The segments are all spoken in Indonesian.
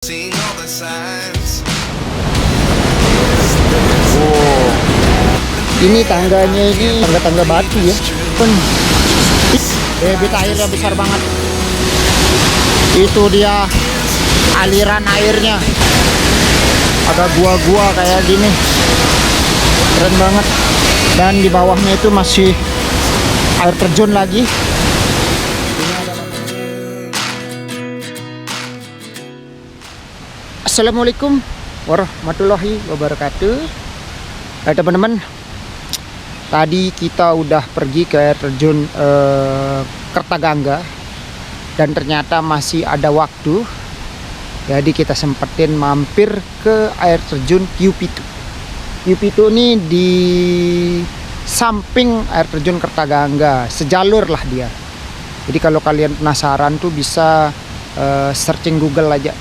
Seeing all the signs. Wow. Ini tangganya ini tangga-tangga batu ya. Debit airnya besar banget. Itu dia aliran airnya. Ada gua-gua kayak gini. Keren banget. Dan di bawahnya itu masih air terjun lagi. Assalamualaikum warahmatullahi wabarakatuh. Teman-teman, tadi kita udah pergi ke air terjun Kertagangga dan ternyata masih ada waktu. Jadi kita sempetin mampir ke air terjun Hiu Pitu. Hiu Pitu ini di samping air terjun Kertagangga, sejalur lah dia. Jadi kalau kalian penasaran tuh bisa searching Google aja.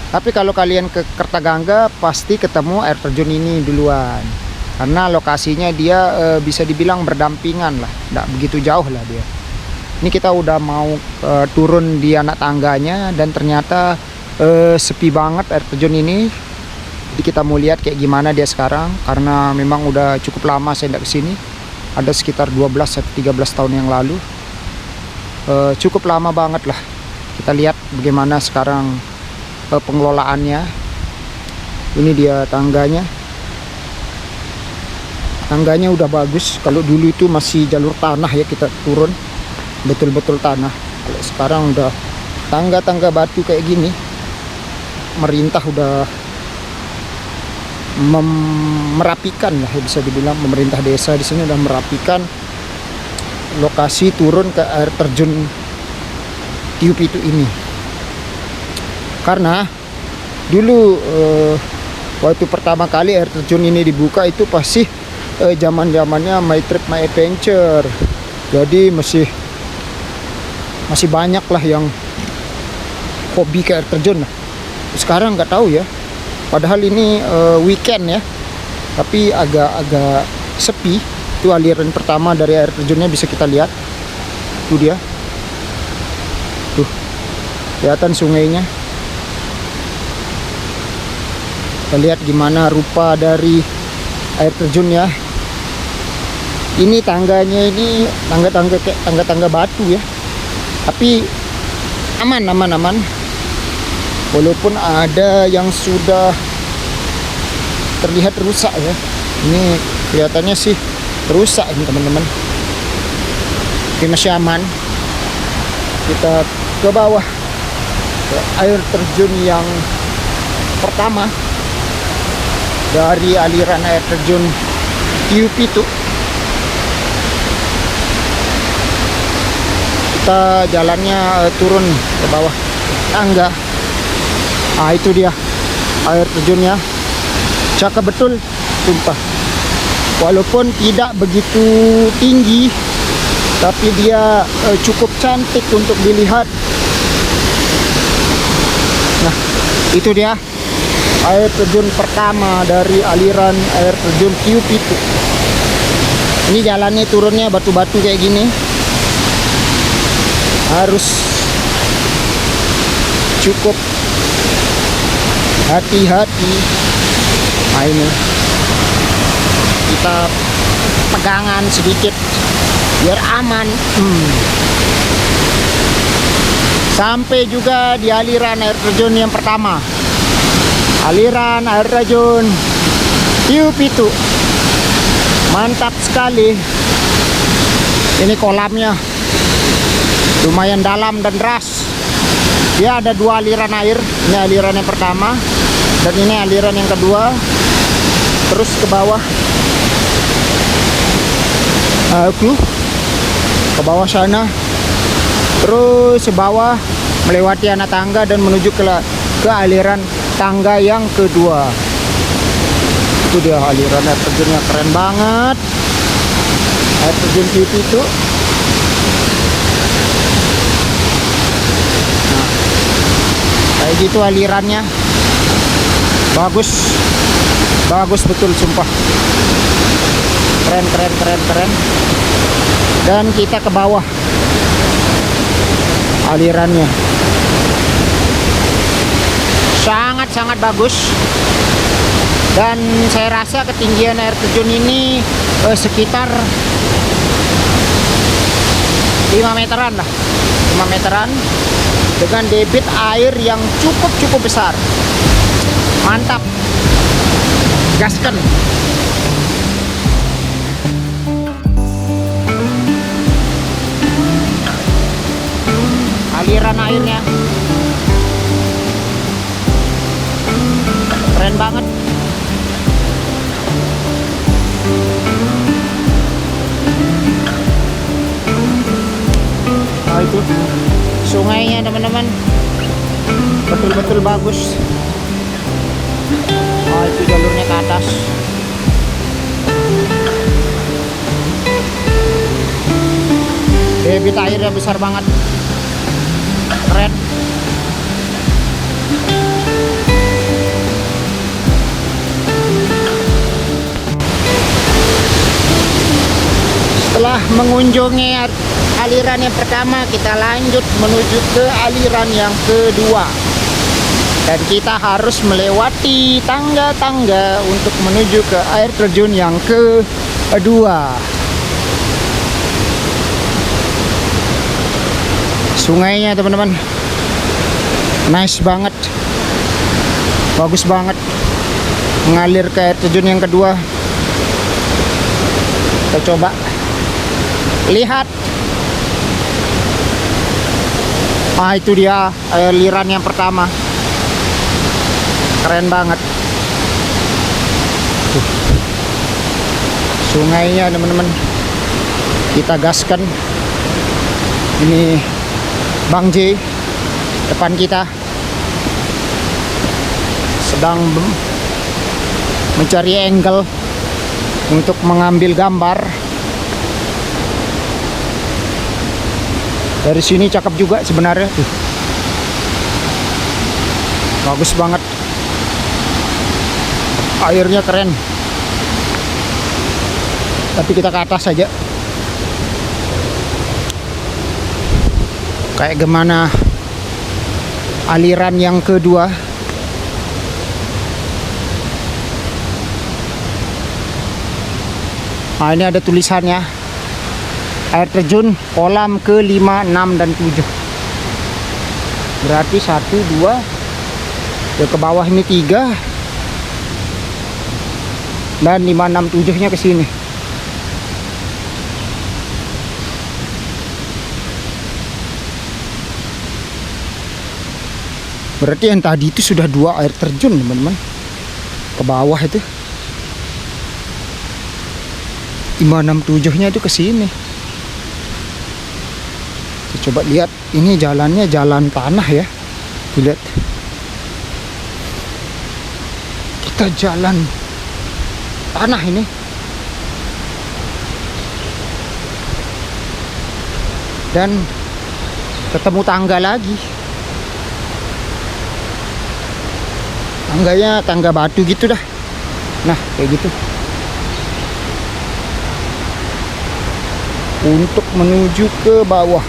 Tapi kalau kalian ke Kertagangga pasti ketemu air terjun ini duluan. Karena lokasinya dia bisa dibilang berdampingan lah, tidak begitu jauh lah dia. Ini kita udah mau turun di anak tangganya dan ternyata sepi banget air terjun ini. Jadi kita mau lihat kayak gimana dia sekarang, karena memang udah cukup lama saya tidak kesini. Ada sekitar 12-13 tahun yang lalu. Cukup lama banget lah. Kita lihat bagaimana sekarang pengelolaannya. Ini dia tangganya. Tangganya udah bagus. Kalau dulu itu masih jalur tanah ya, kita turun betul-betul tanah. Kalau sekarang udah tangga-tangga batu kayak gini. Pemerintah udah merapikan lah, bisa dibilang pemerintah desa di sini udah merapikan lokasi turun ke air terjun Hiu Pitu ini. Karena dulu waktu pertama kali air terjun ini dibuka itu pasti zaman-zamannya My Trip My Adventure. Jadi masih banyak lah yang hobi ke air terjun. Sekarang nggak tahu ya. Padahal ini weekend ya, tapi agak sepi. Itu aliran pertama dari air terjunnya bisa kita lihat. Itu dia. Tuh, kelihatan sungainya. Kita lihat gimana rupa dari air terjun ya. Ini tangganya ini tangga-tangga batu ya. Tapi aman. Walaupun ada yang sudah terlihat rusak ya. Ini kelihatannya sih rusak ini teman-teman. Tapi masih aman. Kita ke bawah ke air terjun yang pertama dari aliran air terjun Hiu Pitu. Kita jalannya turun ke bawah tangga. Nah itu dia air terjunnya. Cakep betul, sumpah. Walaupun tidak begitu tinggi, tapi dia cukup cantik untuk dilihat. Nah itu dia air terjun pertama dari aliran air terjun Hiu Pitu. Ini jalannya turunnya batu-batu kayak gini. Harus cukup hati-hati. Nah ini kita pegangan sedikit biar aman. Sampai juga di aliran air terjun yang pertama. Aliran air terjun Hiu Pitu. Mantap sekali. Ini kolamnya lumayan dalam dan deras. Dia ada dua aliran air. Ini aliran yang pertama dan ini aliran yang kedua. Terus ke bawah, ke bawah sana. Terus ke bawah melewati anak tangga dan menuju ke aliran tangga yang kedua. Itu dia aliran air terjunnya, keren banget. Air terjun Hiu Pitu. Nah, kayak gitu alirannya. Bagus betul sumpah. Keren. Dan kita ke bawah alirannya. Sangat sangat-sangat bagus. Dan saya rasa ketinggian air terjun ini sekitar 5 meteran lah, 5 meteran, dengan debit air yang cukup besar. Mantap, gaskan. Aliran airnya keren banget. Nah, itu sungainya teman-teman, betul-betul bagus. Oh, itu jalurnya ke atas. Debit airnya besar banget, keren. Setelah mengunjungi aliran yang pertama, kita lanjut menuju ke aliran yang kedua. Dan kita harus melewati tangga-tangga untuk menuju ke air terjun yang kedua. Sungainya teman-teman, nice banget, bagus banget, mengalir ke air terjun yang kedua. Kita coba lihat. Ah, itu dia aliran yang pertama, keren banget. Sungainya teman-teman, kita gaskan. Ini Bang J depan kita sedang mencari angle untuk mengambil gambar. Dari sini cakep juga sebenarnya. Bagus banget, airnya keren. Tapi kita ke atas saja. Kayak gimana aliran yang kedua. Nah, ini ada tulisannya, air terjun kolam ke 5, 6, dan 7. Berarti 1, 2 ya, ke bawah ini 3, dan 5, 6, 7 nya ke sini. Berarti yang tadi itu sudah 2 air terjun teman-teman, ke bawah itu. 5, 6, 7 nya itu ke sini. Kita coba lihat, ini jalannya jalan tanah ya. Lihat, kita jalan tanah ini. Dan ketemu tangga lagi. Tangganya tangga batu gitu dah. Nah, kayak gitu. Untuk menuju ke bawah.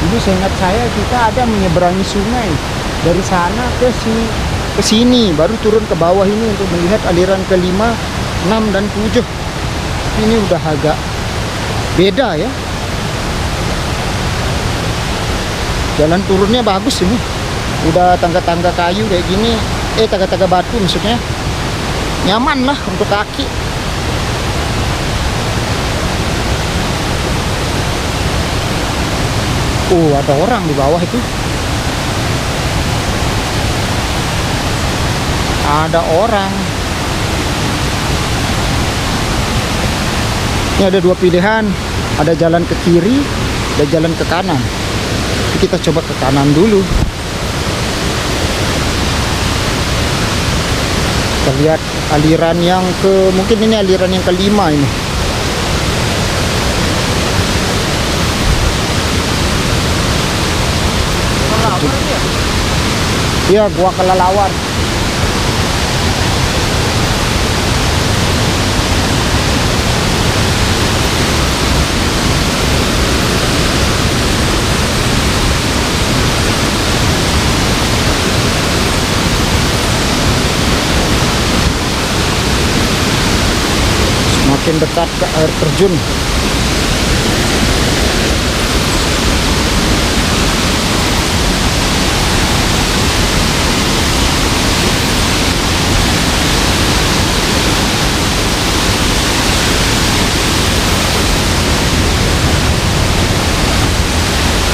Dulu seingat saya kita ada menyeberangi sungai dari sana ke sini, baru turun ke bawah ini untuk melihat aliran ke 5, 6, dan 7. Ini udah agak beda ya. Jalan turunnya bagus ini. Udah tangga-tangga kayu kayak gini, tangga-tangga batu maksudnya. Nyaman lah untuk kaki. Ada orang di bawah itu. Ada orang. Ini ada 2 pilihan. Ada jalan ke kiri, ada jalan ke kanan. Kita coba ke kanan dulu. lihat aliran yang mungkin ini aliran yang kelima ini. Iya, gua kelelawar. Semakin dekat ke air terjun.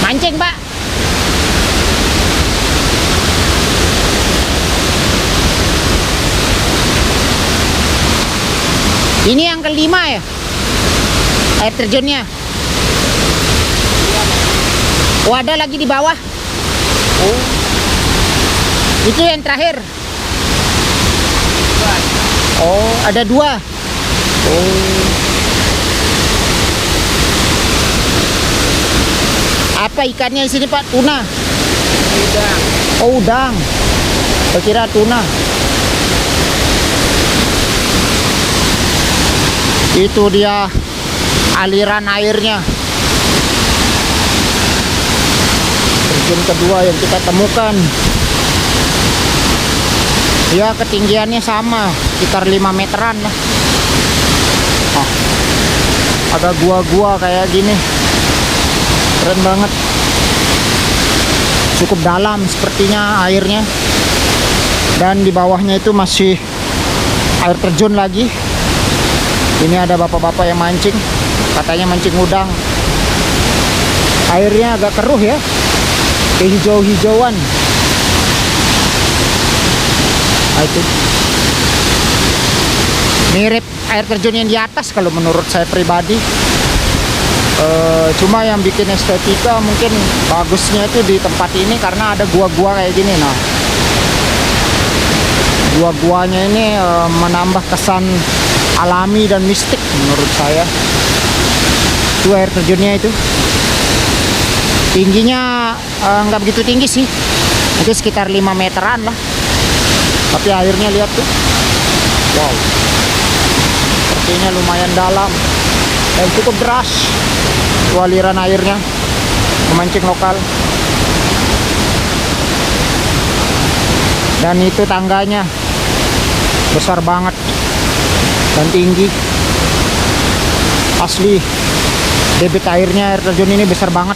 Mancing, Pak. Ini yang kelima ya? Air terjunnya. Oh, ada lagi di bawah. Oh. Itu yang terakhir. Oh, ada dua. Oh. Apa ikannya di sini, Pak? Tuna. Udang. Oh, udang. Saya kira tuna. Itu dia aliran airnya. Terjun kedua yang kita temukan. Ya, ketinggiannya sama, sekitar 5 meteran lah. Oh, ada gua-gua kayak gini. Keren banget. Cukup dalam sepertinya airnya. Dan di bawahnya itu masih air terjun lagi. Ini ada bapak-bapak yang mancing. Katanya mancing udang. Airnya agak keruh ya, kehijau-hijauan. Nah, itu mirip air terjun yang di atas kalau menurut saya pribadi. Cuma yang bikin estetika mungkin bagusnya itu di tempat ini karena ada gua-gua kayak gini. Nah, gua-guanya ini menambah kesan alami dan mistik menurut saya. Itu air terjunnya itu. Tingginya nggak begitu tinggi sih, mungkin sekitar 5 meteran lah. Tapi airnya lihat tuh, wow, sepertinya lumayan dalam dan cukup deras. Itu aliran airnya, pemancing lokal. Dan itu tangganya besar banget dan tinggi. Asli debit airnya air terjun ini besar banget.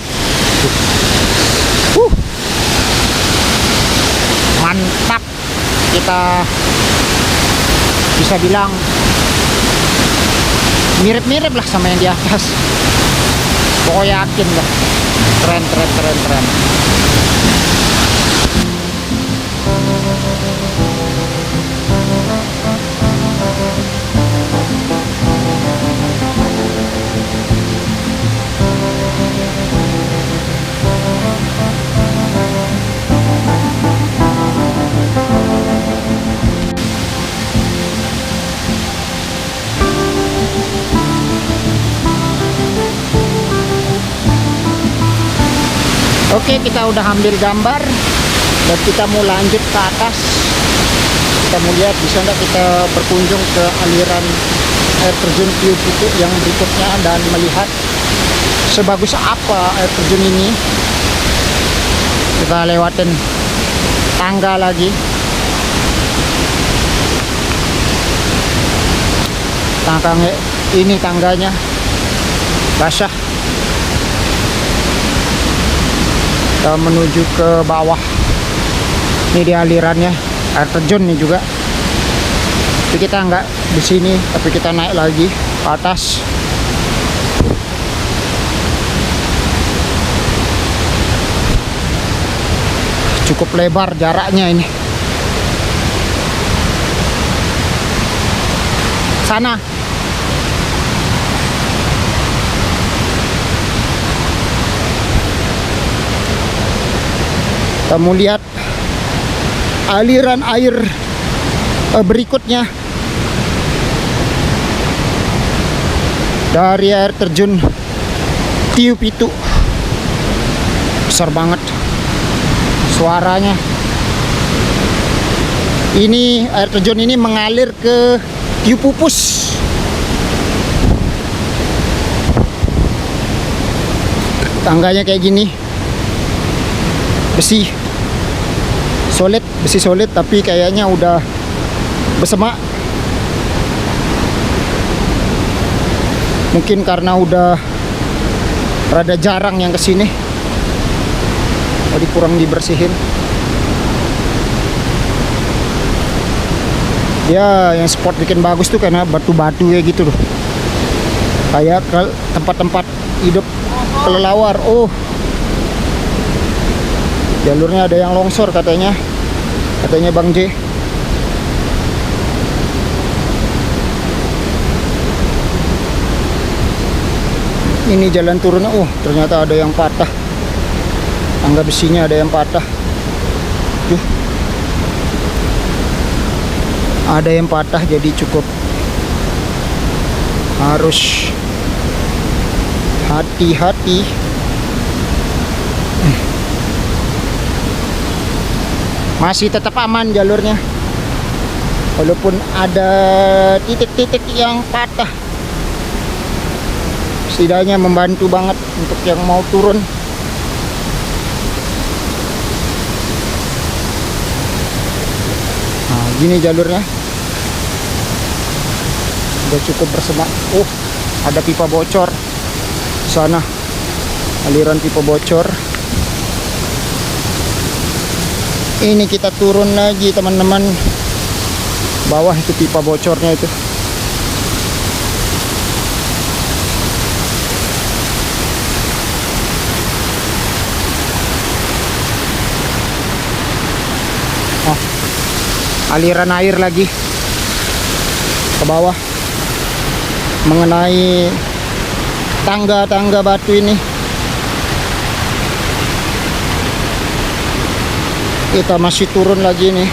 Mantap. Kita bisa bilang mirip-mirip lah sama yang di atas. Pokoknya yakin lah. Keren. Oke, kita udah ambil gambar dan kita mau lanjut ke atas. Kita mau lihat bisa nggak kita berkunjung ke aliran air terjun Piu Putu yang berikutnya dan melihat sebagus apa air terjun ini. Kita lewatin tangga lagi. Ini tangganya basah. Kita menuju ke bawah. Ini dia alirannya air terjun nih juga. Tapi kita nggak di sini, tapi kita naik lagi ke atas. Cukup lebar jaraknya ini. Sana. Kita mau lihat aliran air berikutnya dari air terjun Tiu Pitu. Besar banget suaranya. Ini air terjun ini mengalir ke Tiu Pupus. Tangganya kayak gini, besi solid tapi kayaknya udah bersemak. Mungkin karena udah rada jarang yang kesini, jadi kurang dibersihin. Ya, yang spot bikin bagus tuh karena batu-batu ya gitu loh, kayak ke tempat-tempat hidup kelelawar. Oh, jalurnya ada yang longsor katanya Bang J. Ini jalan turunnya. Oh, ternyata ada yang patah, tangga besinya ada yang patah. Tuh, ada yang patah, jadi cukup harus hati-hati. Masih tetap aman jalurnya, walaupun ada titik-titik yang patah. Setidaknya membantu banget untuk yang mau turun. Nah, gini jalurnya udah cukup bersemak. Oh, ada pipa bocor sana, aliran pipa bocor. Ini kita turun lagi teman-teman, bawah itu pipa bocornya itu. Oh, aliran air lagi ke bawah mengenai tangga-tangga batu ini. Kita masih turun lagi nih.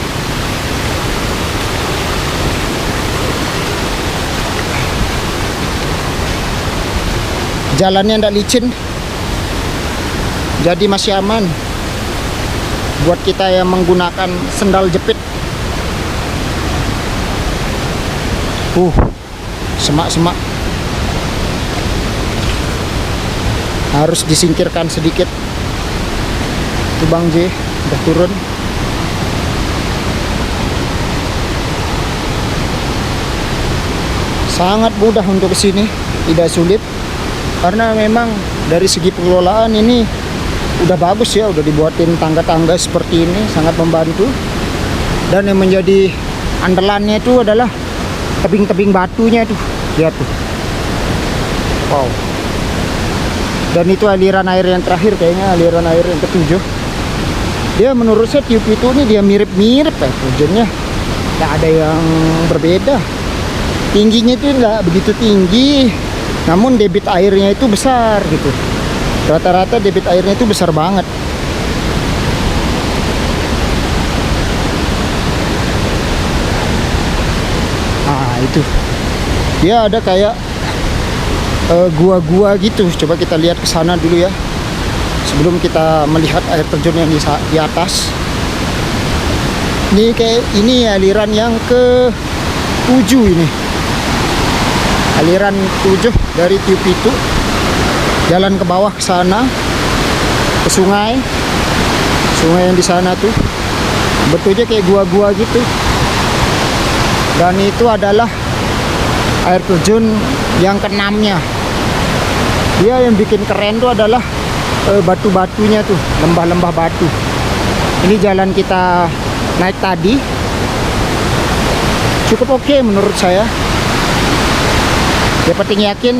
Jalannya ndak licin, jadi masih aman buat kita yang menggunakan sendal jepit. Semak-semak harus disingkirkan sedikit. Itu Bang J udah turun. Sangat mudah untuk kesini, tidak sulit, karena memang dari segi pengelolaan ini udah bagus ya, udah dibuatin tangga-tangga seperti ini, sangat membantu. Dan yang menjadi andalannya itu adalah tebing-tebing batunya tuh, lihat tuh. Wow. Dan itu aliran air yang terakhir, kayaknya aliran air yang ketujuh. Dia menurut saya Tiu Pitu ini dia mirip-mirip ya terjunnya, nggak ada yang berbeda. Tingginya itu nggak begitu tinggi, namun debit airnya itu besar gitu. Rata-rata debit airnya itu besar banget. Nah itu, dia ada kayak gua-gua gitu. Coba kita lihat ke sana dulu ya, sebelum kita melihat air terjun yang di atas. Ini kayak ini aliran yang ke-7 ini. Aliran 7 dari Tiu Pitu, jalan ke bawah ke sana, ke sungai yang di sana tuh, betulnya kayak gua-gua gitu. Dan itu adalah air terjun yang ke-6-nya. Dia yang bikin keren tuh adalah batu-batunya tuh, lembah-lembah batu. Ini jalan kita naik tadi cukup oke menurut saya. Yang penting yakin,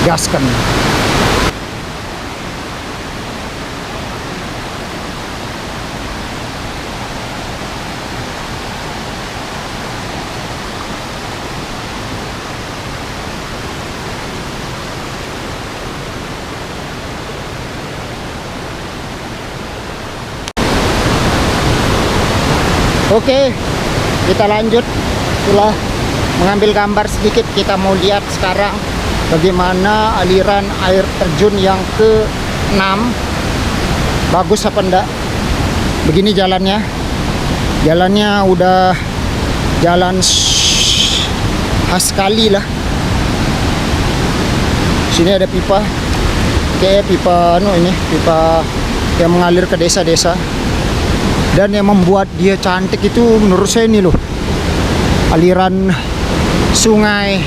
gaskan. Oke, kita lanjut. Setelah mengambil gambar sedikit, kita mau lihat sekarang bagaimana aliran air terjun yang ke-6. Bagus apa enggak? Begini jalannya. Jalannya udah jalan khas sekali lah. Sini ada pipa. Kayak pipa ini, pipa yang mengalir ke desa-desa. Dan yang membuat dia cantik itu menurut saya ini loh, aliran sungai,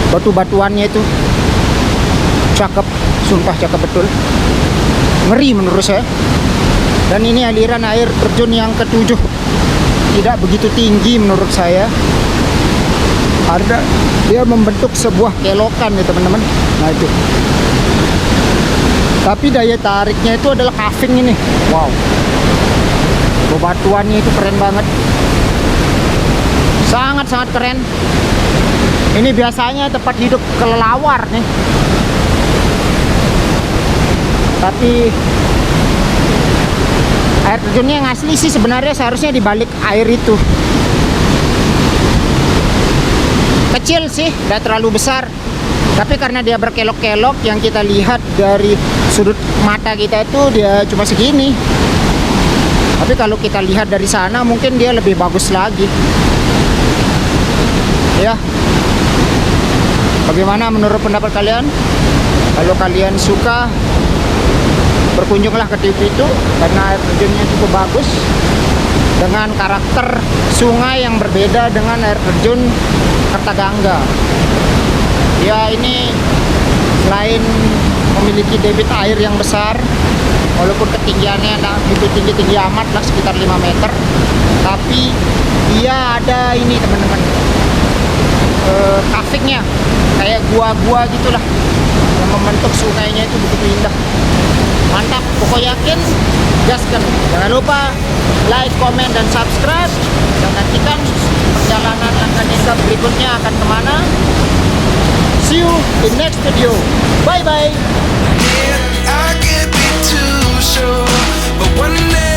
batu-batuannya itu cakep, sumpah cakep betul, ngeri menurut saya. Dan ini aliran air terjun yang ke-7, tidak begitu tinggi menurut saya. Ada, dia membentuk sebuah kelokan ya teman-teman. Nah itu, tapi daya tariknya itu adalah kaving ini. Wow, bebatuannya itu keren banget, sangat-sangat keren. Ini biasanya tempat hidup kelelawar nih, tapi air terjunnya yang asli sih sebenarnya seharusnya di balik air itu. Kecil sih, tidak terlalu besar, tapi karena dia berkelok-kelok, yang kita lihat dari sudut mata kita itu dia cuma segini. Tapi kalau kita lihat dari sana mungkin dia lebih bagus lagi. Ya, bagaimana menurut pendapat kalian? Kalau kalian suka, berkunjunglah ke tiup itu karena air terjunnya cukup bagus, dengan karakter sungai yang berbeda dengan air terjun Kertagangga. Ya, ini selain memiliki debit air yang besar, walaupun ketinggiannya tidak begitu tinggi-tinggi amat lah, sekitar 5 meter, tapi dia ada ini teman-teman, kavingnya kayak gua-gua gitulah, yang membentuk sungainya itu begitu indah. Mantap, pokoknya yakin, gaskan. Jangan lupa like, comment, dan subscribe, dan nantikan perjalanan Anganesa berikutnya akan kemana. See you in next video. Bye bye. I can't be too sure, but one day